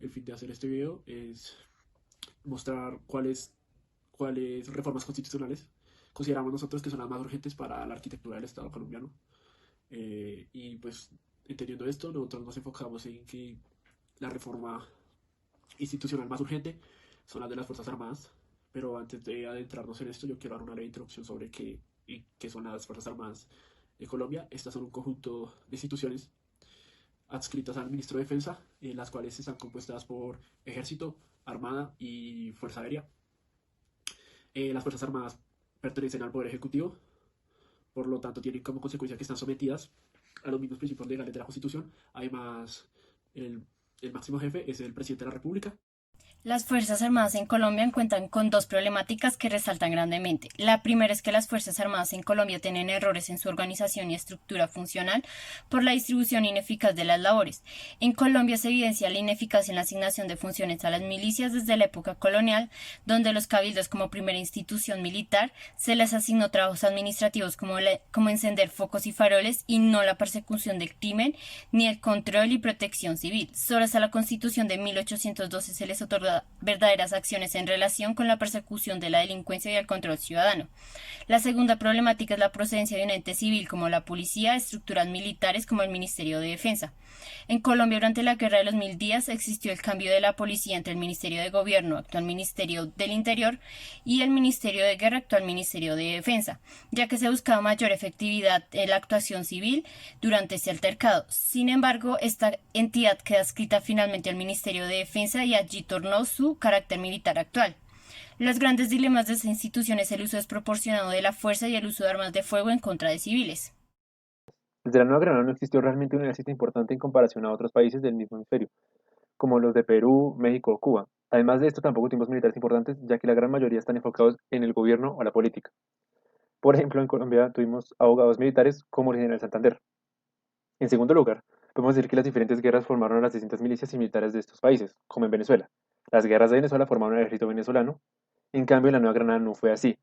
El fin de hacer este video es mostrar cuáles reformas constitucionales consideramos nosotros que son las más urgentes para la arquitectura del Estado colombiano. Y pues entendiendo esto, nosotros nos enfocamos en que la reforma institucional más urgente son las de las Fuerzas Armadas. Pero antes de adentrarnos en esto, yo quiero dar una breve introducción sobre qué son las Fuerzas Armadas de Colombia. Estas son un conjunto de instituciones adscritas al Ministro de Defensa, las cuales están compuestas por Ejército, Armada y Fuerza Aérea. Las Fuerzas Armadas pertenecen al Poder Ejecutivo, por lo tanto tienen como consecuencia que están sometidas a los mismos principios legales de la Constitución. Además, el, el máximo jefe es el presidente de la República. Las Fuerzas Armadas en Colombia cuentan con dos problemáticas que resaltan grandemente. La primera es que las Fuerzas Armadas en Colombia tienen errores en su organización y estructura funcional por la distribución ineficaz de las labores. En Colombia se evidencia la ineficacia en la asignación de funciones a las milicias desde la época colonial, donde los cabildos como primera institución militar se les asignó trabajos administrativos como encender focos y faroles y no la persecución del crimen ni el control y protección civil. Solo hasta la Constitución de 1812 se les otorga verdaderas acciones en relación con la persecución de la delincuencia y el control ciudadano. La segunda problemática es la procedencia de un ente civil como la policía, estructuras militares como el Ministerio de Defensa. En Colombia, durante la Guerra de los Mil Días, existió el cambio de la policía entre el Ministerio de Gobierno, actual Ministerio del Interior, y el Ministerio de Guerra, actual Ministerio de Defensa, ya que se buscaba mayor efectividad en la actuación civil durante este altercado. Sin embargo, esta entidad queda adscrita finalmente al Ministerio de Defensa y allí tornó su carácter militar actual. Los grandes dilemas de esta institución es el uso desproporcionado de la fuerza y el uso de armas de fuego en contra de civiles. Desde la Nueva Granada no existió realmente un ejército importante en comparación a otros países del mismo hemisferio, como los de Perú, México o Cuba. Además de esto, tampoco tuvimos militares importantes, ya que la gran mayoría están enfocados en el gobierno o la política. Por ejemplo, en Colombia tuvimos abogados militares como el general Santander. En segundo lugar, podemos decir que las diferentes guerras formaron a las distintas milicias y militares de estos países, como en Venezuela. Las guerras de Venezuela formaron el ejército venezolano, en cambio en la Nueva Granada no fue así,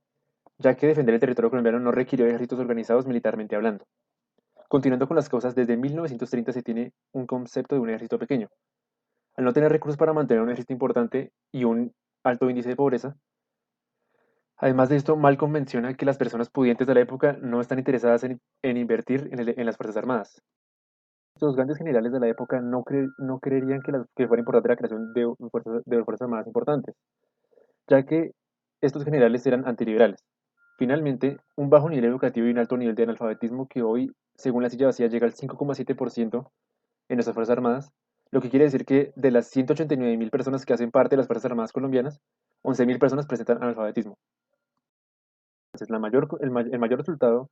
ya que defender el territorio colombiano no requirió ejércitos organizados militarmente hablando. Continuando con las causas, desde 1930 se tiene un concepto de un ejército pequeño. Al no tener recursos para mantener un ejército importante y un alto índice de pobreza, además de esto, Malcolm menciona que las personas pudientes de la época no están interesadas en invertir en las Fuerzas Armadas. Los grandes generales de la época no creerían que fuera importante la creación de fuerzas armadas importantes, ya que estos generales eran antiliberales. Finalmente, un bajo nivel educativo y un alto nivel de analfabetismo que hoy, según la silla vacía, llega al 5,7% en nuestras Fuerzas Armadas, lo que quiere decir que de las 189.000 personas que hacen parte de las Fuerzas Armadas colombianas, 11.000 personas presentan analfabetismo. Entonces, el mayor resultado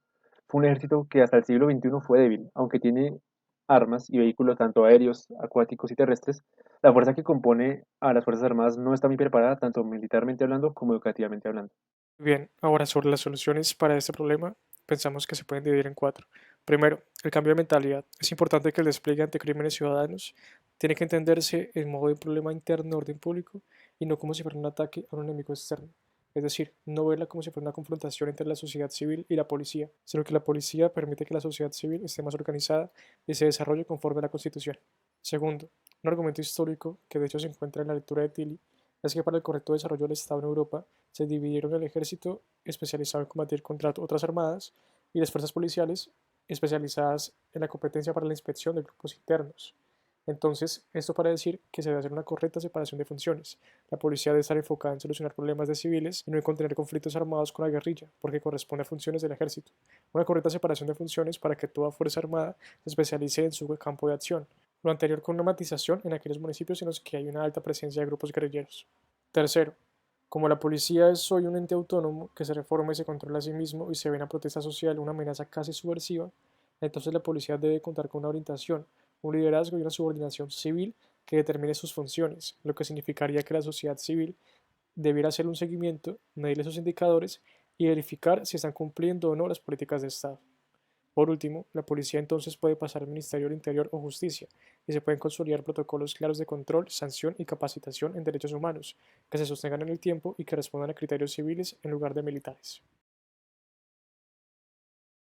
fue un ejército que hasta el siglo XXI fue débil, aunque tiene armas y vehículos tanto aéreos, acuáticos y terrestres. La fuerza que compone a las Fuerzas Armadas no está muy preparada tanto militarmente hablando como educativamente hablando. Bien, ahora sobre las soluciones para este problema, pensamos que se pueden dividir en cuatro. Primero, el cambio de mentalidad. Es importante que el despliegue ante crímenes ciudadanos tiene que entenderse en modo de un problema interno de orden público y no como si fuera un ataque a un enemigo externo. Es decir, no verla como si fuera una confrontación entre la sociedad civil y la policía, sino que la policía permite que la sociedad civil esté más organizada y se desarrolle conforme a la Constitución. Segundo, un argumento histórico que de hecho se encuentra en la lectura de Tilly es que para el correcto desarrollo del Estado en Europa se dividieron el ejército especializado en combatir contra otras armadas y las fuerzas policiales especializadas en la competencia para la inspección de grupos internos. Entonces, esto para decir que se debe hacer una correcta separación de funciones. La policía debe estar enfocada en solucionar problemas de civiles y no en contener conflictos armados con la guerrilla, porque corresponde a funciones del ejército. Una correcta separación de funciones para que toda fuerza armada se especialice en su campo de acción. Lo anterior con una matización en aquellos municipios en los que hay una alta presencia de grupos guerrilleros. Tercero, como la policía es hoy un ente autónomo que se reforma y se controla a sí mismo y se ve en la protesta social una amenaza casi subversiva, entonces la policía debe contar con una orientación, un liderazgo y una subordinación civil que determine sus funciones, lo que significaría que la sociedad civil debiera hacer un seguimiento, medir esos indicadores y verificar si están cumpliendo o no las políticas de Estado. Por último, la policía entonces puede pasar al Ministerio del Interior o Justicia y se pueden consolidar protocolos claros de control, sanción y capacitación en derechos humanos que se sostengan en el tiempo y que respondan a criterios civiles en lugar de militares.